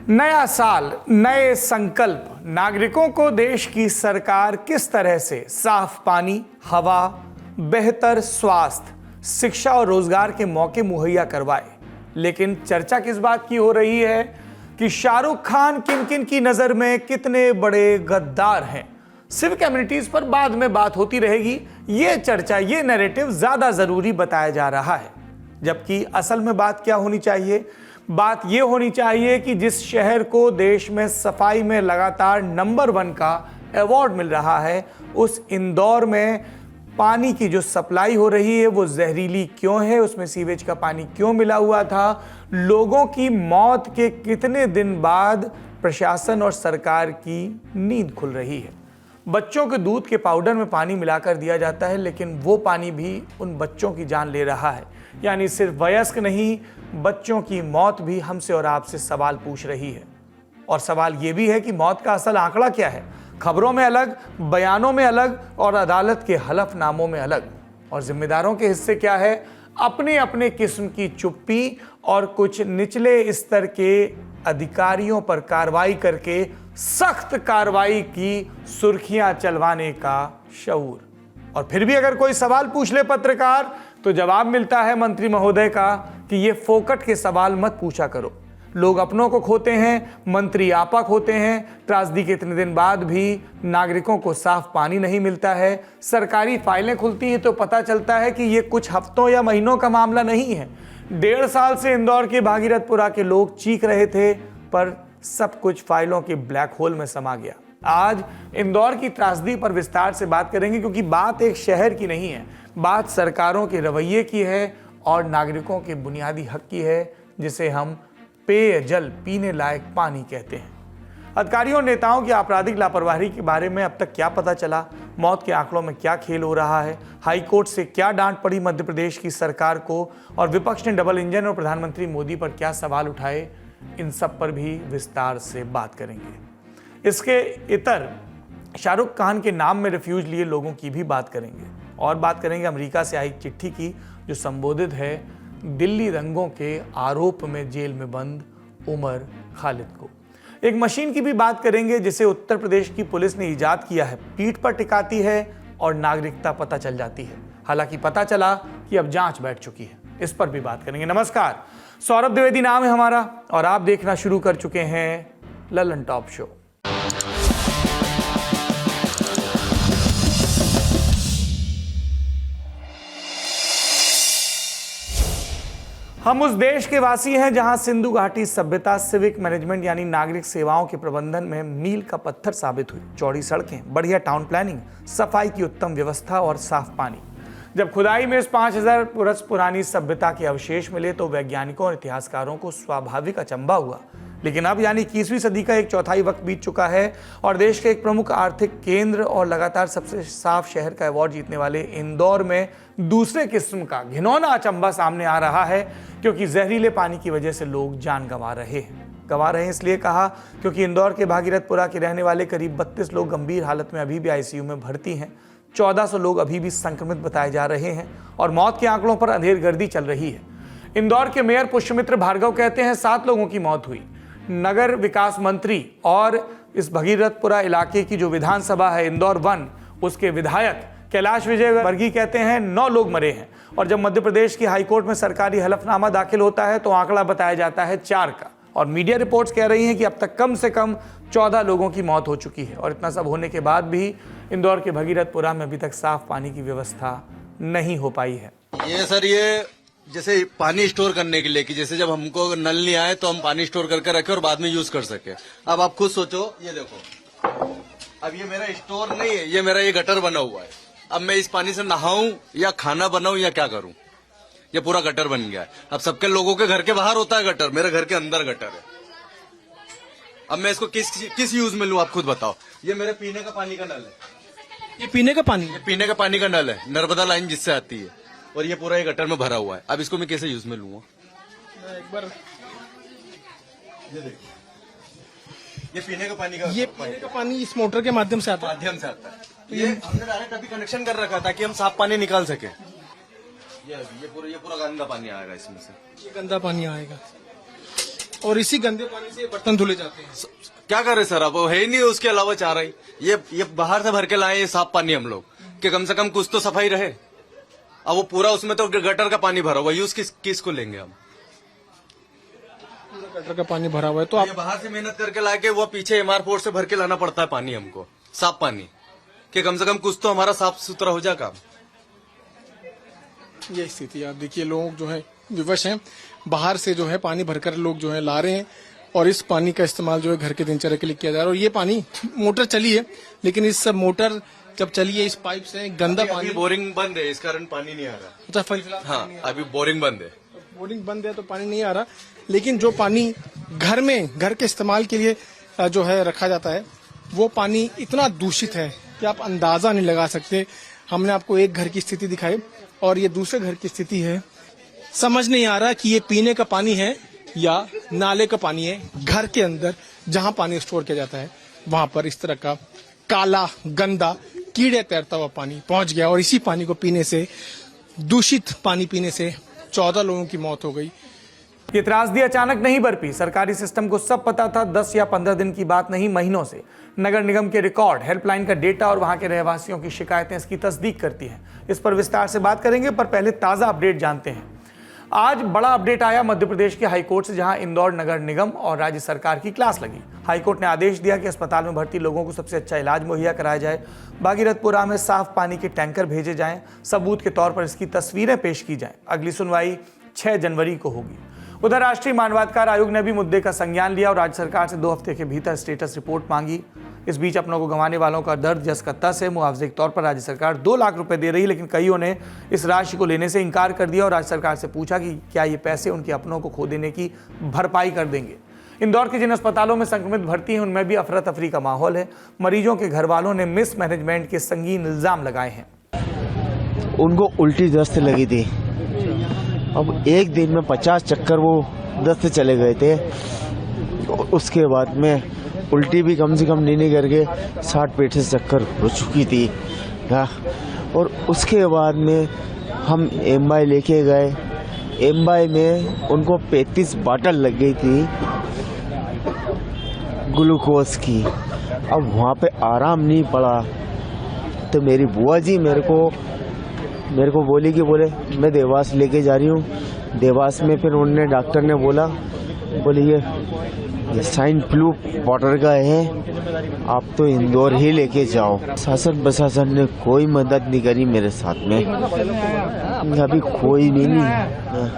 नया साल, नए संकल्प। नागरिकों को देश की सरकार किस तरह से साफ पानी, हवा, बेहतर स्वास्थ्य, शिक्षा और रोजगार के मौके मुहैया करवाए। लेकिन चर्चा किस बात की हो रही है कि शाहरुख खान किन किन की नजर में कितने बड़े गद्दार हैं। सिविक एमिनिटीज पर बाद में बात होती रहेगी। यह चर्चा, यह नैरेटिव ज्यादा जरूरी बताया जा रहा है, जबकि असल में बात क्या होनी चाहिए? बात यह होनी चाहिए कि जिस शहर को देश में सफाई में लगातार नंबर 1 का अवार्ड मिल रहा है, उस इंदौर में पानी की जो सप्लाई हो रही है वो जहरीली क्यों है, उसमें सीवेज का पानी क्यों मिला हुआ था, लोगों की मौत के कितने दिन बाद प्रशासन और सरकार की नींद खुल रही है। बच्चों के दूध के पाउडर में पानी मिलाकर दिया जाता है, लेकिन वो पानी भी उन बच्चों की जान ले रहा है। यानी सिर्फ वयस्क नहीं, बच्चों की मौत भी हमसे और आपसे सवाल पूछ रही है। और सवाल यह भी है कि मौत का असल आंकड़ा क्या है? खबरों में अलग, बयानों में अलग और अदालत के हलफनामों में अलग। और जिम्मेदारों के हिस्से क्या है? अपने अपने किस्म की चुप्पी और कुछ निचले स्तर के अधिकारियों पर कार्रवाई करके सख्त कार्रवाई की सुर्खियां चलवाने का शऊर। और फिर भी अगर कोई सवाल पूछ ले पत्रकार, तो जवाब मिलता है मंत्री महोदय का कि ये फोकट के सवाल मत पूछा करो। लोग अपनों को खोते हैं, मंत्री आपा खोते हैं। त्रासदी के इतने दिन बाद भी नागरिकों को साफ पानी नहीं मिलता है। सरकारी फाइलें खुलती हैं तो पता चलता है कि ये कुछ हफ्तों या महीनों का मामला नहीं है। 1.5 साल से इंदौर के भागीरथपुरा के लोग चीख रहे थे, पर सब कुछ फाइलों के ब्लैक होल में समा गया। आज इंदौर की त्रासदी पर विस्तार से बात करेंगे, क्योंकि बात एक शहर की नहीं है, बात सरकारों के रवैये की है और नागरिकों के बुनियादी हक की है, जिसे हम पेयजल, पीने लायक पानी कहते हैं। अधिकारियों और नेताओं की आपराधिक लापरवाही के बारे में अब तक क्या पता चला? मौत के आंकड़ों में क्या खेल हो रहा है? हाईकोर्ट से क्या डांट पड़ी मध्य प्रदेश की सरकार को? और विपक्ष ने डबल इंजन और प्रधानमंत्री मोदी पर क्या सवाल उठाए? इन सब पर भी विस्तार से बात करेंगे। इसके इतर शाहरुख खान के नाम में रिफ्यूज लिए लोगों की भी बात करेंगे। और बात करेंगे अमेरिका से आई चिट्ठी की, जो संबोधित है दिल्ली दंगों के आरोप में जेल में बंद उमर खालिद को। एक मशीन की भी बात करेंगे जिसे उत्तर प्रदेश की पुलिस ने इजाद किया है, पीठ पर टिकाती है और नागरिकता पता चल जाती है। हालांकि पता चला कि अब जांच बैठ चुकी है। इस पर भी बात करेंगे। नमस्कार, सौरभ द्विवेदी नाम है हमारा और आप देखना शुरू कर चुके हैं ललन टॉप शो। हम उस देश के वासी हैं जहां सिंधु घाटी सभ्यता सिविक मैनेजमेंट यानी नागरिक सेवाओं के प्रबंधन में मील का पत्थर साबित हुई। चौड़ी सड़कें, बढ़िया टाउन प्लानिंग, सफाई की उत्तम व्यवस्था और साफ पानी। जब खुदाई में इस 5000 वर्ष पुरानी सभ्यता के अवशेष मिले तो वैज्ञानिकों और इतिहासकारों को स्वाभाविक अचंभा हुआ। लेकिन अब यानी 21वीं सदी का 1/4 वक्त बीत चुका है और देश के एक प्रमुख आर्थिक केंद्र और लगातार सबसे साफ शहर का अवार्ड जीतने वाले इंदौर में दूसरे किस्म का घिनौना अचंभा सामने आ रहा है, क्योंकि जहरीले पानी की वजह से लोग जान गंवा रहे हैं। इसलिए कहा क्योंकि इंदौर के भागीरथपुरा के रहने वाले करीब 32 लोग गंभीर हालत में अभी भी आईसीयू में भर्ती हैं। 1400 लोग अभी भी संक्रमित बताए जा रहे हैं और मौत के आंकड़ों पर अंधेरगर्दी चल रही है। इंदौर के मेयर पुष्यमित्र भार्गव कहते हैं 7 लोगों की मौत हुई। नगर विकास मंत्री और इस भागीरथपुरा इलाके की जो विधानसभा है इंदौर 1, उसके विधायक कैलाश विजय वर्गीय कहते हैं 9 लोग मरे हैं। और जब मध्य प्रदेश की हाईकोर्ट में सरकारी हलफनामा दाखिल होता है तो आंकड़ा बताया जाता है 4 का। और मीडिया रिपोर्ट्स कह रही हैं कि अब तक कम से कम 14 लोगों की मौत हो चुकी है। और इतना सब होने के बाद भी इंदौर के भागीरथपुरा में अभी तक साफ पानी की व्यवस्था नहीं हो पाई है। ये सर, ये जैसे पानी स्टोर करने के लिए कि जैसे जब हमको नल नहीं आए तो हम पानी स्टोर करके रखें और बाद में यूज कर सके। अब आप खुद सोचो, ये देखो, अब ये मेरा स्टोर नहीं है, ये मेरा ये गटर बना हुआ है। अब मैं इस पानी से नहाऊं या खाना बनाऊं या क्या करूं? ये पूरा गटर बन गया है। अब सबके लोगों के घर के बाहर होता है गटर, मेरे घर के अंदर गटर है। अब मैं इसको किस यूज में लूं, आप खुद बताओ। ये मेरे पीने का पानी का नल है। ये पीने का पानी, ये पीने का पानी का नल है, नर्मदा लाइन जिससे आती है, और ये पूरा ये गटर में भरा हुआ है। अब इसको मैं कैसे यूज में लूंगा? एक बार ये देखो, ये पीने का पानी का, ये पीने का पानी इस मोटर के माध्यम से आता है। तो ये हमने डायरेक्ट अभी कनेक्शन कर रखा था कि हम साफ पानी निकाल सके। ये पूरा गंदा पानी आएगा इसमें से, ये गंदा पानी आएगा। और इसी गंदे पानी से बर्तन धुले जाते हैं। क्या करे सर, अब है ही नहीं उसके अलावा चाह रही। ये बाहर से भर के लाए ये साफ पानी हम लोग, कि कम से कम कुछ तो सफाई रहे। अब वो पूरा उसमें तो गटर का पानी भरा हुआ, यूज किसको लेंगे हम? गटर का पानी भरा हुआ है तो आप ये बाहर से मेहनत करके लाके वो पीछे MR4 से भर के लाना पड़ता है पानी हमको, साफ पानी, कि कम से कम कुछ तो हमारा साफ सुथरा हो जाए काम। ये स्थिति आप देखिए, लोग जो है विवश हैं, बाहर से जो है पानी भरकर लोग जो है ला रहे हैं और इस पानी का इस्तेमाल जो है घर के दिनचर्या के लिए किया जा रहा है। और ये पानी मोटर चली है, लेकिन इस सब मोटर जब चली है इस पाइप से गंदा पानी, बोरिंग बंद है, इस कारण पानी नहीं आ रहा। अच्छा फिलहाल हाँ, अभी बोरिंग बंद है। बोरिंग बंद है तो पानी नहीं आ रहा, लेकिन जो पानी घर के इस्तेमाल के लिए जो है रखा जाता है वो पानी इतना दूषित है कि आप अंदाजा नहीं लगा सकते। हमने आपको एक घर की स्थिति दिखाई और ये दूसरे घर की स्थिति है। समझ नहीं आ रहा कि ये पीने का पानी है या नाले का पानी है। घर के अंदर जहां पानी स्टोर किया जाता है वहां पर इस तरह का काला गंदा कीड़े तैरता हुआ पानी पहुंच गया और इसी पानी को पीने से, दूषित पानी पीने से 14 लोगों की मौत हो गई। ये त्रासदी अचानक नहीं बरपी, सरकारी सिस्टम को सब पता था। 10 या 15 दिन की बात नहीं, महीनों से नगर निगम के रिकॉर्ड, हेल्पलाइन का डेटा और वहां के रहवासियों की शिकायतें इसकी तस्दीक करती हैं। इस पर विस्तार से बात करेंगे, पर पहले ताजा अपडेट जानते हैं। आज बड़ा अपडेट आया मध्य प्रदेश के हाईकोर्ट से, जहां इंदौर नगर निगम और राज्य सरकार की क्लास लगी। हाईकोर्ट ने आदेश दिया कि अस्पताल में भर्ती लोगों को सबसे अच्छा इलाज मुहैया कराया जाए, भागीरथपुरा में साफ पानी के टैंकर भेजे जाएं, सबूत के तौर पर इसकी तस्वीरें पेश की जाएं। अगली सुनवाई 6 जनवरी को होगी। उधर राष्ट्रीय मानवाधिकार आयोग ने भी मुद्दे का संज्ञान लिया और राज्य सरकार से 2 हफ्ते के भीतर स्टेटस रिपोर्ट मांगी। इस बीच अपनों को गंवाने वालों का दर्द जस का तस है। मुआवजे के तौर पर राज्य सरकार 2 लाख रुपए दे रही है, लेकिन कईयों ने इस राशि को लेने से इनकार कर दिया और राज्य सरकार से पूछा कि क्या ये पैसे उनके अपनों को खो देने की भरपाई कर देंगे। इंदौर के जिन अस्पतालों में संक्रमित भर्ती हैं उनमें भी अफरा तफरी का माहौल है। मरीजों के घर वालों ने मिसमैनेजमेंट के संगीन इल्जाम लगाए हैं। उनको उल्टी दस्त लगी थी। अब एक दिन में 50 चक्कर वो दस्त चले गए थे। उसके बाद में उल्टी भी कम से कम नहीं करके 60-65 चक्कर हो चुकी थी। और उसके बाद में हम एमआई लेके गए। एमआई में उनको 35 बाटल लग गई थी ग्लूकोज की। अब वहाँ पे आराम नहीं पड़ा तो मेरी बुआ जी मेरे को बोली कि मैं देवास लेके जा रही हूँ। देवास में फिर उन्होंने डॉक्टर ने बोली ये स्वाइन फ्लू वाटर का है, आप तो इंदौर ही लेके जाओ। शासन प्रशासन ने कोई मदद नहीं करी मेरे साथ में, अभी कोई भी नहीं।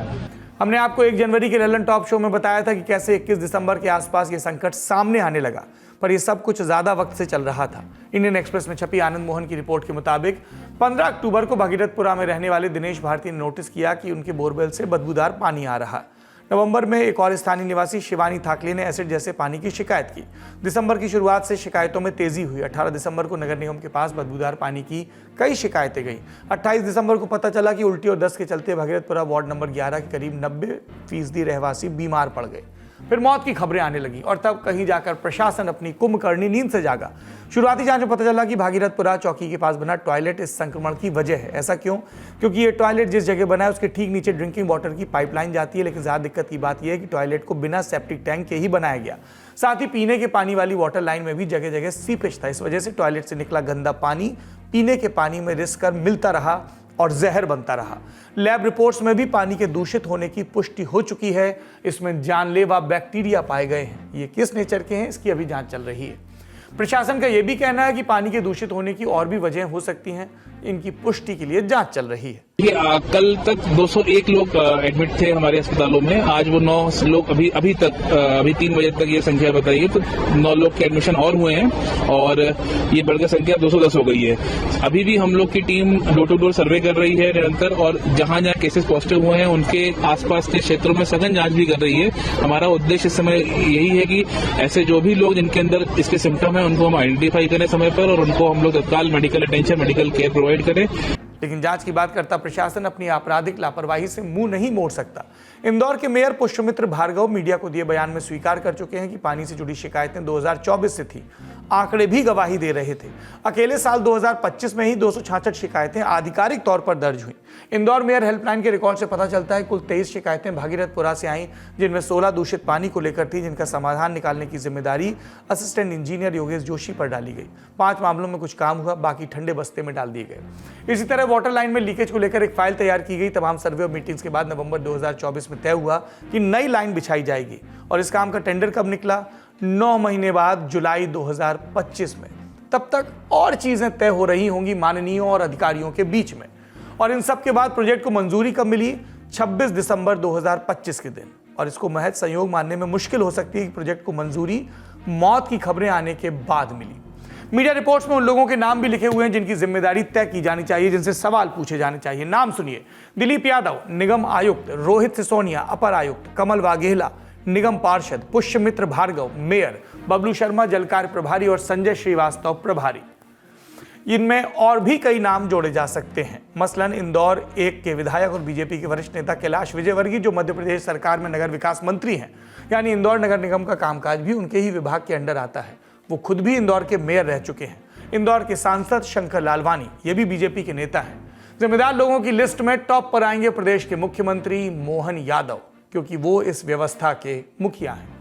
हमने आपको 1 जनवरी के ललन टॉप शो में बताया था कि कैसे 21 दिसंबर के आसपास ये संकट सामने आने लगा, पर यह सब कुछ ज्यादा वक्त से चल रहा था। इंडियन एक्सप्रेस में छपी आनंद मोहन की रिपोर्ट के मुताबिक 15 अक्टूबर को भागीरथपुरा में रहने वाले दिनेश भारती ने नोटिस किया कि उनके बोरवेल से बदबूदार पानी आ रहा। नवंबर में एक और स्थानीय निवासी शिवानी थाकले ने एसिड जैसे पानी की शिकायत की। दिसंबर की शुरुआत से शिकायतों में तेजी हुई। 18 दिसंबर को नगर निगम के पास बदबूदार पानी की कई शिकायतें गई। 28 दिसंबर को पता चला कि उल्टी और दस्त के चलते भागीरथपुरा वार्ड नंबर 11 के करीब 90% रहवासी बीमार पड़ गए। फिर मौत की खबरें आने लगी और तब कहीं जाकर प्रशासन अपनी कुंभकर्णी नींद से जागा। शुरुआती जांच में पता चला कि भागीरथपुरा चौकी के पास बना टॉयलेट इस संक्रमण की वजह है। ऐसा क्यों? क्योंकि ये टॉयलेट जिस जगह बना है उसके ठीक नीचे ड्रिंकिंग वाटर की पाइपलाइन जाती है, लेकिन ज्यादा दिक्कत की बात यह है कि टॉयलेट को बिना सेप्टिक टैंक के ही बनाया गया। साथ ही पीने के पानी वाली वाटर लाइन में भी जगह जगह सीपेज था। इस वजह से टॉयलेट से निकला गंदा पानी पीने के पानी में रिस कर मिलता रहा और जहर बनता रहा। लैब रिपोर्ट्स में भी पानी के दूषित होने की पुष्टि हो चुकी है। इसमें जानलेवा बैक्टीरिया पाए गए हैं। ये किस नेचर के हैं, इसकी अभी जांच चल रही है। प्रशासन का यह भी कहना है कि पानी के दूषित होने की और भी वजह हो सकती हैं। इनकी पुष्टि के लिए जांच चल रही है। कल तक 201 लोग एडमिट थे हमारे अस्पतालों में। आज वो 9 लोग अभी 3 बजे तक ये संख्या बताई है, तो 9 लोग के एडमिशन और हुए हैं और ये बढ़कर संख्या 210 हो गई है। अभी भी हम लोग की team door to door survey कर रही है निरंतर, और जहां जहां केसेस पॉजिटिव हुए हैं उनके आसपास के क्षेत्रों में सघन जांच भी कर रही है। हमारा उद्देश्य इस समय यही है कि ऐसे जो भी लोग जिनके अंदर इसके सिम्टम है उनको हम आइडेंटिफाई करें समय पर और उनको हम लोग तत्काल medical attention, medical care provide करें। लेकिन जांच की बात करता प्रशासन अपनी आपराधिक लापरवाही से मुंह नहीं मोड़ सकता। इंदौर के मेयर पुष्यमित्र भार्गव मीडिया को दिए बयान में स्वीकार कर चुके हैं कि पानी से जुड़ी शिकायतें 2024 से थी। आंकड़े भी गवाही दे रहे थे। अकेले साल 2025 में ही 266 शिकायतें आधिकारिक तौर पर दर्ज हुई। इंदौर मेयर हेल्पलाइन के रिकॉर्ड से पता चलता है कुल 23 शिकायतें भागीरथपुरा से आईं, जिनमें 16 दूषित पानी को लेकर थी, जिनका समाधान निकालने की जिम्मेदारी असिस्टेंट इंजीनियर योगेश जोशी पर डाली गई। 5 मामलों में कुछ काम हुआ, बाकी ठंडे बस्ते में डाल दिए गए। इसी तरह वाटर लाइन में लीकेज को लेकर एक फाइल तैयार की गई। तमाम सर्वे और मीटिंग्स के बाद नवंबर 2024 में तय हुआ कि नई लाइन बिछाई जाएगी और इस काम का टेंडर कब निकला? 9 महीने बाद जुलाई 2025 में। तब तक और चीजें तय हो रही होंगी माननीयों और अधिकारियों के बीच में। और इन सब के बाद प्रोजेक्ट को मंजूरी कब मिली? 26 दिसंबर 2025 के दिन। और इसको महज संयोग मानने में मुश्किल हो सकती है कि प्रोजेक्ट को मंजूरी मौत की खबरें आने के बाद मिली। मीडिया रिपोर्ट्स में उन लोगों के नाम भी लिखे हुए हैं जिनकी जिम्मेदारी तय की जानी चाहिए, जिनसे सवाल पूछे जाने चाहिए। नाम सुनिए: दिलीप यादव निगम आयुक्त, रोहित सिसोनिया अपर आयुक्त, कमल वाघेला निगम पार्षद, पुष्यमित्र भार्गव मेयर, बबलू शर्मा जल कार्य प्रभारी और संजय श्रीवास्तव प्रभारी। इनमें और भी कई नाम जोड़े जा सकते हैं। मसलन इंदौर 1 के विधायक और बीजेपी के वरिष्ठ नेता कैलाश विजयवर्गीय, जो मध्य प्रदेश सरकार में नगर विकास मंत्री हैं, यानी इंदौर नगर निगम का कामकाज भी उनके ही विभाग के अंडर आता है। वो खुद भी इंदौर के मेयर रह चुके हैं। इंदौर के सांसद शंकर लालवानी, ये भी बीजेपी के नेता हैं। जिम्मेदार लोगों की लिस्ट में टॉप पर आएंगे प्रदेश के मुख्यमंत्री मोहन यादव, क्योंकि वो इस व्यवस्था के मुखिया हैं।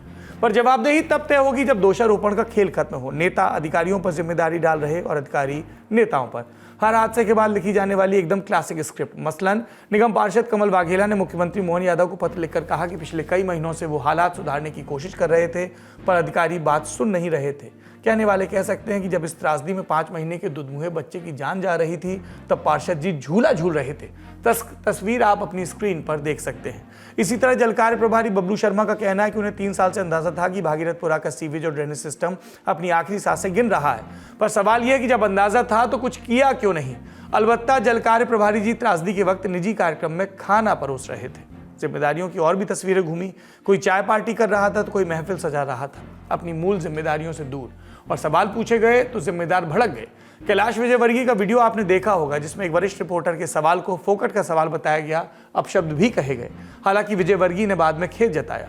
पर जवाबदेही तब तय होगी जब दोषारोपण का खेल खत्म हो। नेता अधिकारियों पर जिम्मेदारी डाल रहे और अधिकारी नेताओं पर। हर हादसे के बाद लिखी जाने वाली एकदम क्लासिक स्क्रिप्ट। मसलन निगम पार्षद कमल वाघेला ने मुख्यमंत्री मोहन यादव को पत्र लिखकर कहा कि पिछले कई महीनों से वो हालात सुधारने की कोशिश कर रहे थे, पर अधिकारी बात सुन नहीं रहे थे। कहने वाले कह सकते हैं कि जब इस त्रासदी में 5 महीने के दुधमुहे बच्चे की जान जा रही थी, तब पार्षद जी झूला झूल रहे थे। तस्वीर आप अपनी स्क्रीन पर देख सकते हैं। इसी तरह जल कार्य प्रभारी बबलू शर्मा का कहना है कि उन्हें 3 साल से अंदाजा था कि भागीरथपुरा का सीवेज और ड्रेनेज सिस्टम अपनी आखिरी सांसें गिन रहा है। पर सवाल यह है कि जब अंदाजा था तो कुछ किया क्यों नहीं? अलबत्ता जल कार्य प्रभारी जी त्रासदी के वक्त निजी कार्यक्रम में खाना परोस रहे थे। जिम्मेदारियों की और भी तस्वीरें घूमी। कोई चाय पार्टी कर रहा था तो कोई महफिल सजा रहा था, अपनी मूल जिम्मेदारियों से दूर। और सवाल पूछे गए तो जिम्मेदार भड़क गए। कैलाश विजयवर्गीय का वीडियो आपने देखा होगा, जिसमें एक वरिष्ठ रिपोर्टर के सवाल को फोकट का सवाल बताया गया, अपशब्द भी कहे गए। हालांकि विजयवर्गीय ने बाद में खेद जताया।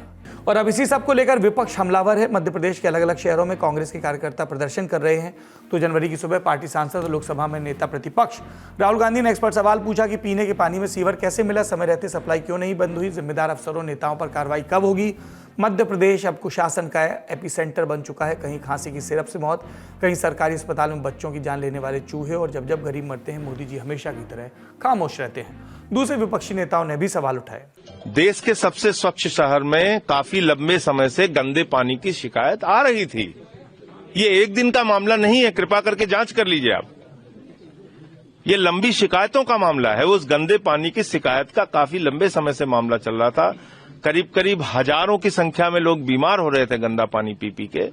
और अब इसी सब को लेकर विपक्ष हमलावर है। मध्य प्रदेश के अलग अलग शहरों में कांग्रेस के कार्यकर्ता प्रदर्शन कर रहे हैं। तो जनवरी की सुबह पार्टी सांसद और लोकसभा में नेता प्रतिपक्ष राहुल गांधी ने एक्सपर्ट सवाल पूछा कि पीने के पानी में सीवर कैसे मिला, समय रहते सप्लाई क्यों नहीं बंद हुई, जिम्मेदार अफसरों नेताओं पर कार्रवाई कब होगी। मध्य प्रदेश अब कुशासन का एपिसेंटर बन चुका है। कहीं खांसी की सिरप से मौत, कहीं सरकारी अस्पताल में बच्चों की जान लेने वाले चूहे, और जब जब गरीब मरते हैं मोदी जी हमेशा की तरह खामोश रहते हैं। दूसरे विपक्षी नेताओं ने भी सवाल उठाए। देश के सबसे स्वच्छ शहर में काफी लंबे समय से गंदे पानी की शिकायत आ रही थी। ये एक दिन का मामला नहीं है, कृपा करके जांच कर लीजिए आप। ये लंबी शिकायतों का मामला है। उस गंदे पानी की शिकायत का काफी लंबे समय से मामला चल रहा था। करीब करीब हजारों की संख्या में लोग बीमार हो रहे थे गंदा पानी पी पी के।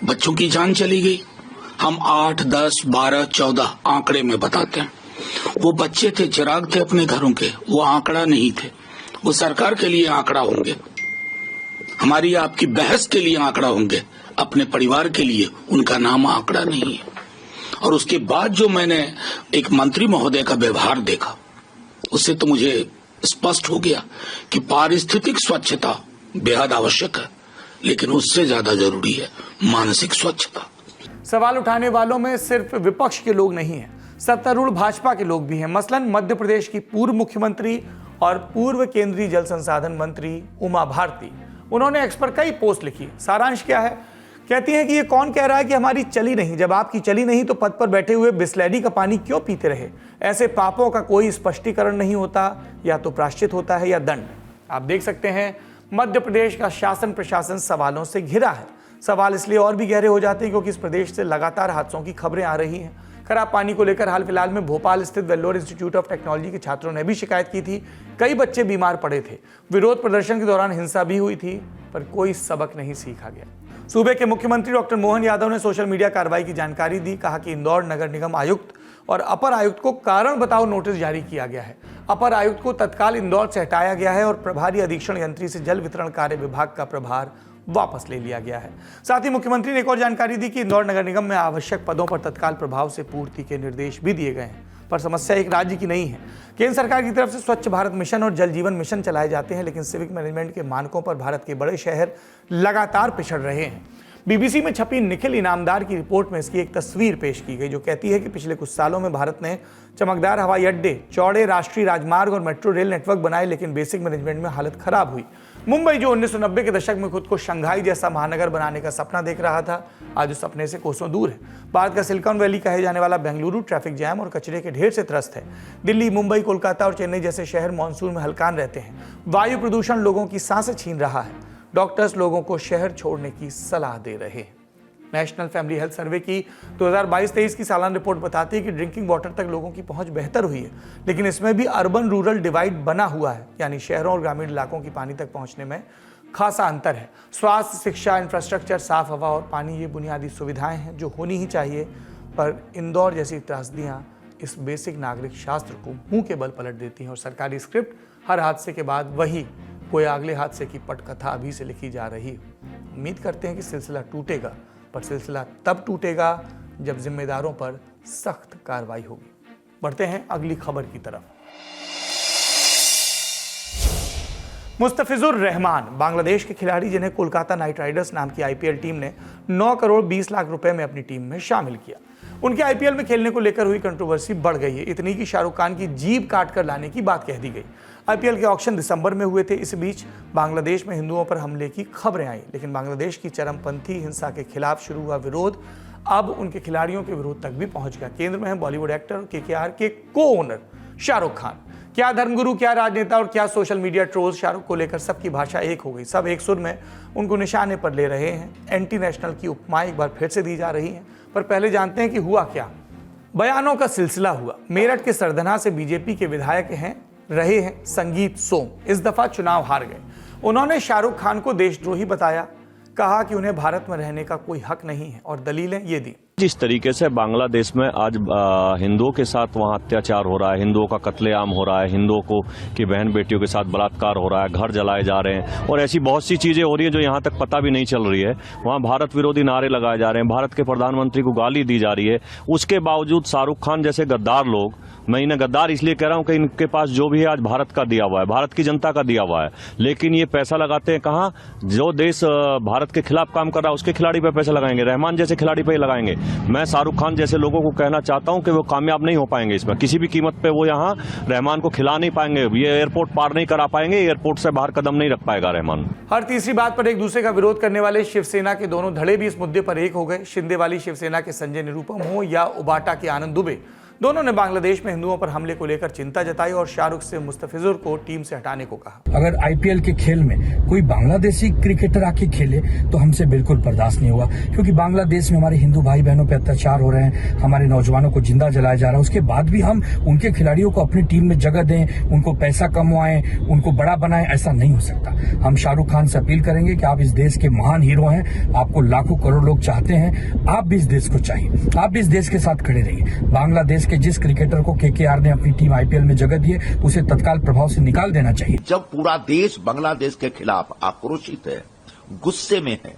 बच्चों की जान चली गई। हम 8, 10, 12, 14 आंकड़े में बताते हैं। वो बच्चे थे, चिराग थे अपने घरों के, वो आंकड़ा नहीं थे। वो सरकार के लिए आंकड़ा होंगे, हमारी आपकी बहस के लिए आंकड़ा होंगे, अपने परिवार के लिए उनका नाम आंकड़ा नहीं है। और उसके बाद जो मैंने एक मंत्री महोदय का व्यवहार देखा, उससे तो मुझे स्पष्ट हो गया कि पारिस्थितिक स्वच्छता बेहद आवश्यक है, लेकिन उससे ज्यादा जरूरी है मानसिक स्वच्छता। सवाल उठाने वालों में सिर्फ विपक्ष के लोग नहीं हैं, सत्तारूढ़ भाजपा के लोग भी हैं। मसलन मध्य प्रदेश की पूर्व मुख्यमंत्री और पूर्व केंद्रीय जल संसाधन मंत्री उमा भारती, उन्होंने एक्स पर कई पोस्ट लिखी। सारांश क्या है? कहती हैं कि ये कौन कह रहा है कि हमारी चली नहीं? जब आपकी चली नहीं तो पद पर बैठे हुए बिस्लेरी का पानी क्यों पीते रहे? ऐसे पापों का कोई स्पष्टीकरण नहीं होता, या तो प्रायश्चित होता है या दंड। आप देख सकते हैं मध्य प्रदेश का शासन प्रशासन सवालों से घिरा है। सवाल इसलिए और भी गहरे हो जाते हैं क्योंकि इस प्रदेश से लगातार हादसों की खबरें आ रही हैं। खराब पानी को लेकर हाल फिलहाल में भोपाल स्थित वेल्लोर इंस्टीट्यूट ऑफ टेक्नोलॉजी के छात्रों ने भी शिकायत की थी। कई बच्चे बीमार पड़े थे। विरोध प्रदर्शन के दौरान हिंसा भी हुई थी, पर कोई सबक नहीं सीखा गया। सूबे के मुख्यमंत्री डॉक्टर मोहन यादव ने सोशल मीडिया कार्रवाई की जानकारी दी। कहा कि इंदौर नगर निगम आयुक्त और अपर आयुक्त को कारण बताओ नोटिस जारी किया गया है। अपर आयुक्त को तत्काल इंदौर से हटाया गया है और प्रभारी अधीक्षण यंत्री से जल वितरण कार्य विभाग का प्रभार वापस ले लिया गया है। साथ ही मुख्यमंत्री ने एक और जानकारी दी कि इंदौर नगर निगम में आवश्यक पदों पर तत्काल प्रभाव से पूर्ति के निर्देश भी दिए गए हैं। पर समस्या एक राज्य की नहीं है। केंद्र सरकार की तरफ से स्वच्छ भारत मिशन और जल जीवन मिशन चलाए जाते हैं, लेकिन सिविक मैनेजमेंट के मानकों पर भारत के बड़े शहर लगातार पिछड़ रहे हैं। बीबीसी में छपी निखिल इनामदार की रिपोर्ट में इसकी एक तस्वीर पेश की गई, जो कहती है कि पिछले कुछ सालों में भारत ने चमकदार हवाई अड्डे, चौड़े राष्ट्रीय राजमार्ग और मेट्रो रेल नेटवर्क बनाए, लेकिन बेसिक मैनेजमेंट में हालत खराब हुई। मुंबई, जो 1990 के दशक में खुद को शंघाई जैसा महानगर बनाने का सपना देख रहा था, आज उस सपने से कोसों दूर है। भारत का सिलिकॉन वैली कहे जाने वाला बेंगलुरु ट्रैफिक जैम और कचरे के ढेर से त्रस्त है। दिल्ली, मुंबई, कोलकाता और चेन्नई जैसे शहर मानसून में हलकान रहते हैं। वायु प्रदूषण लोगों की सांसें छीन रहा है। डॉक्टर्स लोगों को शहर छोड़ने की सलाह दे रहे हैं। नेशनल फैमिली हेल्थ सर्वे की 2022-23 की सालाना रिपोर्ट बताती है कि ड्रिंकिंग वाटर तक लोगों की पहुंच बेहतर हुई है, लेकिन इसमें भी अर्बन रूरल डिवाइड बना हुआ है, यानी शहरों और ग्रामीण इलाकों की पानी तक पहुंचने में खासा अंतर है। स्वास्थ्य, शिक्षा, इंफ्रास्ट्रक्चर, साफ हवा और पानी, ये बुनियादी सुविधाएं हैं जो होनी ही चाहिए, पर इंदौर जैसी त्रासदियां इस बेसिक नागरिक शास्त्र को मुंह के बल पलट देती हैं और सरकारी स्क्रिप्ट हर हादसे के बाद वही कोई अगले हादसे की पटकथा अभी से लिखी जा रही है। उम्मीद करते हैं कि सिलसिला टूटेगा, पर सिलसिला तब टूटेगा जब जिम्मेदारों पर सख्त कार्रवाई होगी। बढ़ते हैं अगली खबर की तरफ। मुस्तफिजुर रहमान बांग्लादेश के खिलाड़ी, जिन्हें कोलकाता नाइट राइडर्स नाम की आईपीएल टीम ने 9 करोड़ 20 लाख रुपए में अपनी टीम में शामिल किया। उनके आईपीएल में खेलने को लेकर हुई कंट्रोवर्सी बढ़ गई है, इतनी कि शाहरुख खान की जीभ काट कर लाने की बात कह दी गई। आईपीएल के ऑक्शन दिसंबर में हुए थे। इस बीच बांग्लादेश में हिंदुओं पर हमले की खबरें आई, लेकिन बांग्लादेश की चरमपंथी हिंसा के खिलाफ शुरू हुआ विरोध अब उनके खिलाड़ियों के विरोध तक भी पहुंच गया। केंद्र में है बॉलीवुड एक्टर और केकेआर के को ओनर शाहरुख खान। क्या धर्मगुरु, क्या राजनेता और क्या सोशल मीडिया ट्रोल्स, शाहरुख को लेकर सबकी भाषा एक हो गई। सब एक सुर में उनको निशाने पर ले रहे हैं। एंटी नेशनल की उपमाएं एक बार फिर से दी जा रही हैं, पर पहले जानते हैं कि हुआ क्या। बयानों का सिलसिला हुआ। मेरठ के सरधना से बीजेपी के विधायक रहे हैं संगीत सोम, इस दफा चुनाव हार गए। उन्होंने शाहरुख खान को देशद्रोही बताया, कहा कि उन्हें भारत में रहने का कोई हक नहीं है और दलीलें ये दी। जिस तरीके से बांग्लादेश में आज हिंदुओं के साथ वहाँ अत्याचार हो रहा है, हिंदुओं का कत्लेआम हो रहा है, हिंदुओं को की बहन बेटियों के साथ बलात्कार हो रहा है, घर जलाए जा रहे हैं और ऐसी बहुत सी चीजें हो रही है जो यहाँ तक पता भी नहीं चल रही है। वहाँ भारत विरोधी नारे लगाए जा रहे हैं, भारत के प्रधानमंत्री को गाली दी जा रही है। उसके बावजूद शाहरुख खान जैसे गद्दार लोग, मैं इन्हें गद्दार इसलिए कह रहा हूँ कि इनके पास जो भी है आज भारत का दिया हुआ है, भारत की जनता का दिया हुआ है, लेकिन ये पैसा लगाते हैं कहाँ? जो देश भारत के खिलाफ काम कर रहा है उसके खिलाड़ी पे पैसा लगाएंगे, रहमान जैसे खिलाड़ी पे ही लगाएंगे। मैं शाहरुख खान जैसे लोगों को कहना चाहता हूं कि वो कामयाब नहीं हो पाएंगे इसमें, किसी भी कीमत पे वो यहाँ रहमान को खिला नहीं पाएंगे, ये एयरपोर्ट पार नहीं करा पाएंगे, एयरपोर्ट से बाहर कदम नहीं रख पाएगा रहमान। हर तीसरी बात पर एक दूसरे का विरोध करने वाले शिवसेना के दोनों धड़े भी इस मुद्दे पर एक हो गए। शिंदे वाली शिवसेना के संजय निरुपम हो या उबाटा के आनंद दुबे, दोनों ने बांग्लादेश में हिंदुओं पर हमले को लेकर चिंता जताई और शाहरुख से मुस्तफिजुर को टीम से हटाने को कहा। अगर आईपीएल के खेल में कोई बांग्लादेशी क्रिकेटर आके खेले तो हमसे बिल्कुल बर्दाश्त नहीं होगा, क्योंकि बांग्लादेश में हमारे हिंदू भाई बहनों पे अत्याचार हो रहे हैं, हमारे नौजवानों को जिंदा जलाया जा रहा है। उसके बाद भी हम उनके खिलाड़ियों को अपनी टीम में जगह दें, उनको पैसा कमवाएं, उनको बड़ा बनाएं, ऐसा नहीं हो सकता। हम शाहरुख खान से अपील करेंगे कि आप इस देश के महान हीरो हैं, आपको लाखों करोड़ लोग चाहते हैं, आप भी इस देश को चाहिए, आप भी इस देश के साथ खड़े रहिए। बांग्लादेश के जिस क्रिकेटर को केकेआर ने अपनी टीम आईपीएल में जगह दी है, उसे तत्काल प्रभाव से निकाल देना चाहिए। जब पूरा देश बांग्लादेश के खिलाफ आक्रोशित है, गुस्से में है,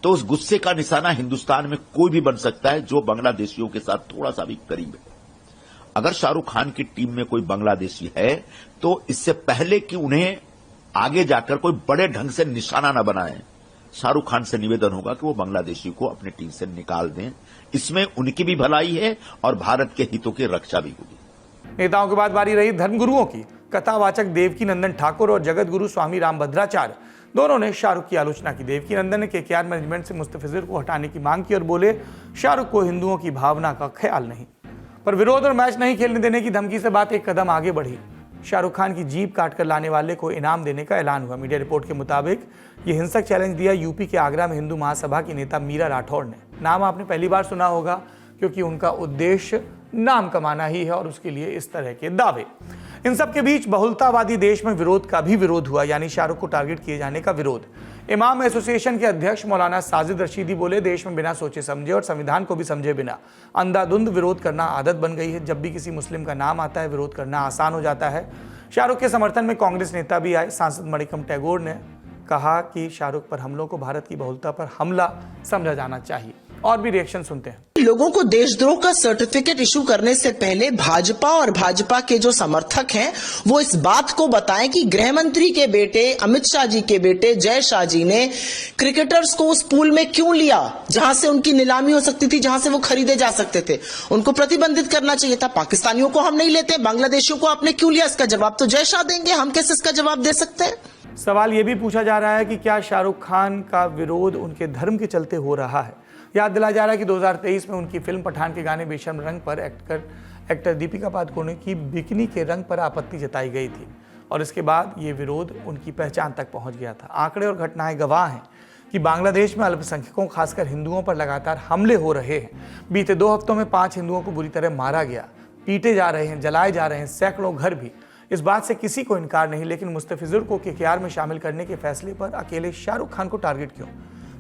तो उस गुस्से का निशाना हिंदुस्तान में कोई भी बन सकता है जो बांग्लादेशियों के साथ थोड़ा सा भी करीब है। अगर शाहरुख खान की टीम में कोई बांग्लादेशी है तो इससे पहले कि उन्हें आगे जाकर कोई बड़े ढंग से निशाना न बनाए, शाहरुख खान से निवेदन होगा कि वो बांग्लादेशी को अपनी टीम से निकाल दें। इसमें उनकी भी भलाई है और भारत के हितों की रक्षा भी होगी। नेताओं के बाद बारी रही धर्मगुरुओं की। कथावाचक देवकी नंदन ठाकुर और जगत गुरु स्वामी रामभद्राचार्य, दोनों ने शाहरुख की आलोचना की। देवकी नंदन ने केकेआर मैनेजमेंट से मुस्तफिजुर को हटाने की मांग की और बोले, शाहरुख को हिंदुओं की भावना का ख्याल नहीं। पर विरोध और मैच नहीं खेलने देने की धमकी से बात एक कदम आगे बढ़ी। शाहरुख खान की जीभ काटकर लाने वाले को इनाम देने का ऐलान हुआ। मीडिया रिपोर्ट के मुताबिक ये हिंसक चैलेंज दिया यूपी के आगरा में हिंदू महासभा की नेता मीरा राठौड़ ने। नाम आपने पहली बार सुना होगा, क्योंकि उनका उद्देश्य नाम कमाना ही है और उसके लिए इस तरह के दावे। इन सब के बीच बहुलतावादी देश में विरोध का भी विरोध हुआ, यानी शाहरुख को टारगेट किए जाने का विरोध। इमाम एसोसिएशन के अध्यक्ष मौलाना साजिद रशीदी बोले, देश में बिना सोचे समझे और संविधान को भी समझे बिना अंधाधुंध विरोध करना आदत बन गई है। जब भी किसी मुस्लिम का नाम आता है, विरोध करना आसान हो जाता है। शाहरुख के समर्थन में कांग्रेस नेता भी आए। सांसद मणिकम टैगोर ने कहा कि शाहरुख पर हमलों को भारत की बहुलता पर हमला समझा जाना चाहिए। और भी रिएक्शन सुनते हैं। लोगों को देशद्रोह का सर्टिफिकेट इशू करने से पहले भाजपा और भाजपा के जो समर्थक हैं वो इस बात को बताएं कि गृह मंत्री के बेटे अमित शाह जी के बेटे जय शाह जी ने क्रिकेटर्स को उस पूल में क्यों लिया जहां से उनकी नीलामी हो सकती थी, जहां से वो खरीदे जा सकते थे। उनको प्रतिबंधित करना चाहिए था। पाकिस्तानियों को हम नहीं लेते, बांग्लादेशियों को आपने क्यों लिया? इसका जवाब तो जय शाह देंगे, हम कैसे इसका जवाब दे सकते हैं? सवाल यह भी पूछा जा रहा है कि क्या शाहरुख खान का विरोध उनके धर्म के चलते हो रहा है। याद दिलाया जा रहा है कि 2023 में उनकी फिल्म पठान के गाने बेशर्म रंग पर एक्टर दीपिका पादुकोण की बिकनी के रंग पर आपत्ति जताई गई थी और इसके बाद ये विरोध उनकी पहचान तक पहुंच गया था। आंकड़े और घटनाएं गवाह हैं कि बांग्लादेश में अल्पसंख्यकों खासकर हिंदुओं पर लगातार हमले हो रहे हैं। बीते 2 हफ्तों में 5 हिंदुओं को बुरी तरह मारा गया, पीटे जा रहे हैं, जलाए जा रहे हैं सैकड़ों घर भी। इस बात से किसी को इनकार नहीं, लेकिन मुस्तफिजुर को केकेआर में शामिल करने के फैसले पर अकेले शाहरुख खान को टारगेट क्यों?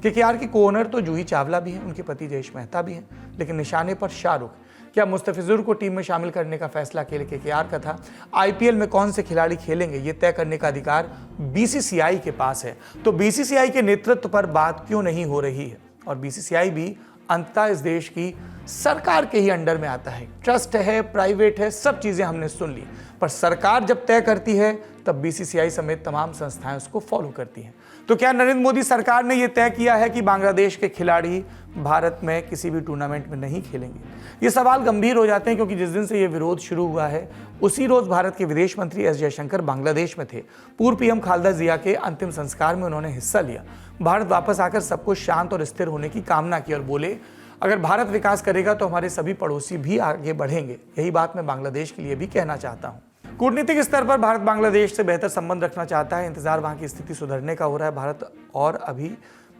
केकेआर की को-ओनर तो जूही चावला भी हैं, उनके पति जयेश मेहता भी हैं, लेकिन निशाने पर शाहरुख। क्या मुस्तफिजुर को टीम में शामिल करने का फैसला अकेले केकेआर का था? आईपीएल में कौन से खिलाड़ी खेलेंगे ये तय करने का अधिकार बीसीसीआई के पास है। तो बीसीसीआई के नेतृत्व पर बात क्यों नहीं हो रही है? और बीसीसीआई भी अंततः इस देश की सरकार के ही अंडर में आता है। ट्रस्ट है, प्राइवेट है, सब चीजें हमने सुन ली, पर सरकार जब तय करती है तब बीसीसीआई समेत तमाम संस्थाएं उसको फॉलो करती हैं। तो क्या नरेंद्र मोदी सरकार ने यह तय किया है कि बांग्लादेश के खिलाड़ी भारत में किसी भी टूर्नामेंट में नहीं खेलेंगे? ये सवाल गंभीर हो जाते हैं क्योंकि जिस दिन से यह विरोध शुरू हुआ है उसी रोज भारत के विदेश मंत्री एस जयशंकर बांग्लादेश में थे। पूर्व पीएम खालेदा जिया के अंतिम संस्कार में उन्होंने हिस्सा लिया। भारत वापस आकर सबको शांत और स्थिर होने की कामना की और बोले, अगर भारत विकास करेगा तो हमारे सभी पड़ोसी भी आगे बढ़ेंगे। यही बात मैं बांग्लादेश के लिए भी कहना चाहता हूँ। कूटनीतिक स्तर पर भारत बांग्लादेश से बेहतर संबंध रखना चाहता है। इंतजार वहां की स्थिति सुधरने का हो रहा है। भारत और अभी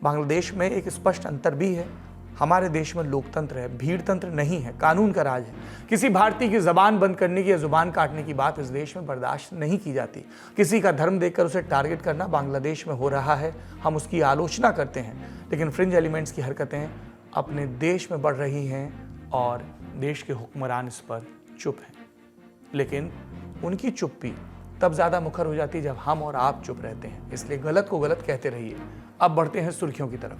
बांग्लादेश में एक स्पष्ट अंतर भी है। हमारे देश में लोकतंत्र है, भीड़ तंत्र नहीं है, कानून का राज है। किसी भारतीय की जबान बंद करने की या जुबान काटने की बात इस देश में बर्दाश्त नहीं की जाती। किसी का धर्म देखकर उसे टारगेट करना बांग्लादेश में हो रहा है, हम उसकी आलोचना करते हैं, लेकिन फ्रिंज एलिमेंट्स की हरकतें अपने देश में बढ़ रही हैं और देश के हुक्मरान इस पर चुप हैं। लेकिन उनकी चुप्पी तब ज्यादा मुखर हो जाती है जब हम और आप चुप रहते हैं। इसलिए गलत को गलत कहते रहिए। अब बढ़ते हैं सुर्खियों की तरफ।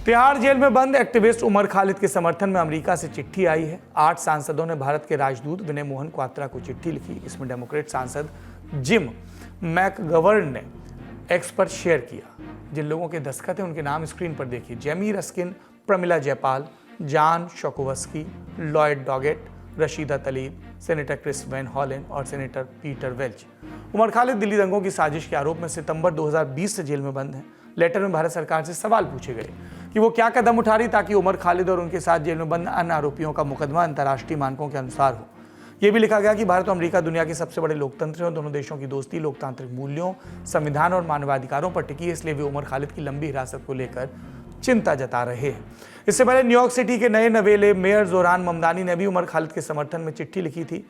तिहाड़ जेल में बंद एक्टिविस्ट उमर खालिद के समर्थन में अमेरिका से चिट्ठी आई है। 8 सांसदों ने भारत के राजदूत विनय मोहन क्वात्रा को चिट्ठी लिखी। इसमें डेमोक्रेट सांसद जिम मैकगवर्न ने एक्स पर शेयर किया। जिन लोगों के दस्तखत हैं उनके नाम स्क्रीन पर देखिए। Jamie Raskin, Pramila Jayapal, John Schakowsky, Lloyd Doggett, Rashida Tlaib, senator Chris Van Hollen और senator Peter Welch. Umar Khalid Delhi दंगों की साजिश के आरोप में सितंबर 2020 से जेल में बंद हैं। लेटर में भारत सरकार से सवाल पूछे गए कि वो क्या कदम उठा रही ताकि उमर खालिद और उनके साथ जेल में बंद अन्य आरोपियों का मुकदमा अंतर्राष्ट्रीय मानकों के अनुसार हो। यह भी लिखा गया कि भारत और अमेरिका दुनिया के सबसे बड़े लोकतंत्र हैं और दोनों देशों की दोस्ती लोकतांत्रिक मूल्यों, संविधान और मानवाधिकारों पर टिकी है। इसलिए वे उमर खालिद की लंबी हिरासत को लेकर चिंता जता रहे हैं। इससे पहले न्यूयॉर्क सिटी के नए नवेले मेयर जोरान ममदानी ने भी उमर खालिद के समर्थन में चिट्ठी लिखी थी।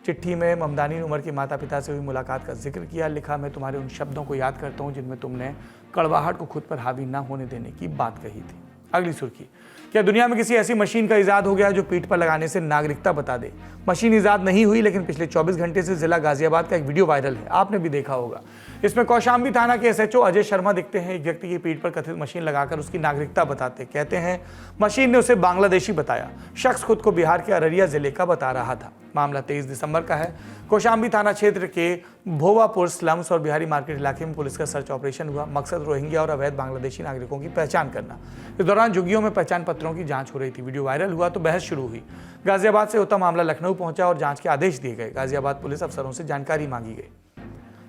चिट्ठी में ममदानी ने उमर के माता पिता से हुई मुलाकात का जिक्र किया। लिखा, मैं तुम्हारे उन शब्दों को याद करता हूं जिनमें तुमने कड़वाहट को खुद पर हावी न होने देने की बात कही थी। अगली सुर्खी, क्या दुनिया में किसी ऐसी मशीन का इजाद हो गया जो पीठ पर लगाने से नागरिकता बता दे? मशीन इजाद नहीं हुई, लेकिन पिछले 24 घंटे से जिला गाजियाबाद का एक वीडियो वायरल है, आपने भी देखा होगा। इसमें कौशाम्बी थाना के एसएचओ अजय शर्मा दिखते हैं। एक व्यक्ति की पीठ पर कथित मशीन लगाकर उसकी नागरिकता बताते। कहते हैं मशीन ने उसे बांग्लादेशी बताया। शख्स खुद को बिहार के अररिया जिले का बता रहा था। मामला 23 दिसंबर का है। कौशाम्बी थाना क्षेत्र के भोवापुर स्लम्स और बिहारी मार्केट इलाके में पुलिस का सर्च ऑपरेशन हुआ। मकसद रोहिंग्या और अवैध बांग्लादेशी नागरिकों की पहचान करना। इस दौरान झुग्गियों में पहचान पत्रों की जांच हो रही थी। वीडियो वायरल हुआ तो बहस शुरू हुई। गाजियाबाद से होता मामला लखनऊ पहुंचा और जांच के आदेश दिए गए। गाजियाबाद पुलिस अफसरों से जानकारी मांगी गई।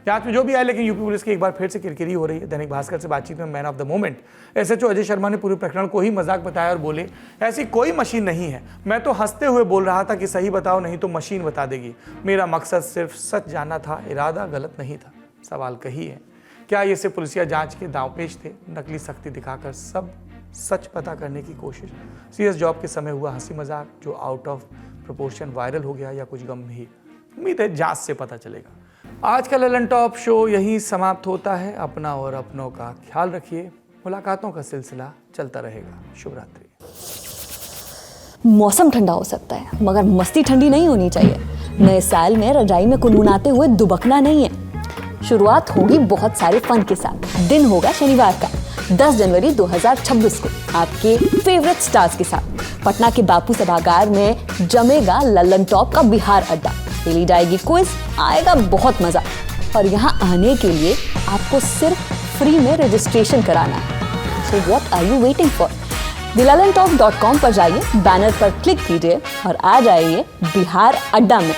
जांच में जो भी आया, लेकिन यूपी पुलिस की एक बार फिर से किरकिरी हो रही है। दैनिक भास्कर से बातचीत में man of the moment SHO Ajay Sharma ने पूरे प्रकरण को ही मजाक बताया और बोले, ऐसी कोई मशीन नहीं है। मैं तो हंसते हुए बोल रहा था कि सही बताओ नहीं तो मशीन बता देगी। मेरा मकसद सिर्फ सच जानना था, इरादा गलत नहीं था। सवाल कही है, क्या ये सिर्फ पुलिसिया जांच के दांवपेच थे? नकली सख्ती दिखाकर सब सच पता करने की कोशिश? सीरियस जॉब के समय हुआ हंसी मजाक जो आउट ऑफ प्रोपोर्शन वायरल हो गया, या कुछ गंभीर? उम्मीद है जांच से पता चलेगा। आज का ललन टॉप शो यहीं समाप्त होता है। अपना और अपनों का ख्याल रखिए। मुलाकातों का सिलसिला चलता रहेगा। शुभ रात्रि। मौसम ठंडा हो सकता है मगर मस्ती ठंडी नहीं होनी चाहिए। नए साल में रजाई में कुनमुनाते हुए दुबकना नहीं है। शुरुआत होगी बहुत सारे फन के साथ। दिन होगा शनिवार का। 10 जनवरी 2026 को आपके फेवरेट स्टार्स के साथ पटना के बापू सभागार में जमेगा लल्लन टॉप का बिहार अड्डा। खेली जाएगी क्विज, आएगा बहुत मजा। और यहाँ आने के लिए आपको सिर्फ फ्री में रजिस्ट्रेशन कराना है। So what are you waiting for? thelalantop.com पर जाइए, बैनर पर क्लिक कीजिए और आ जाइए बिहार अड्डा में।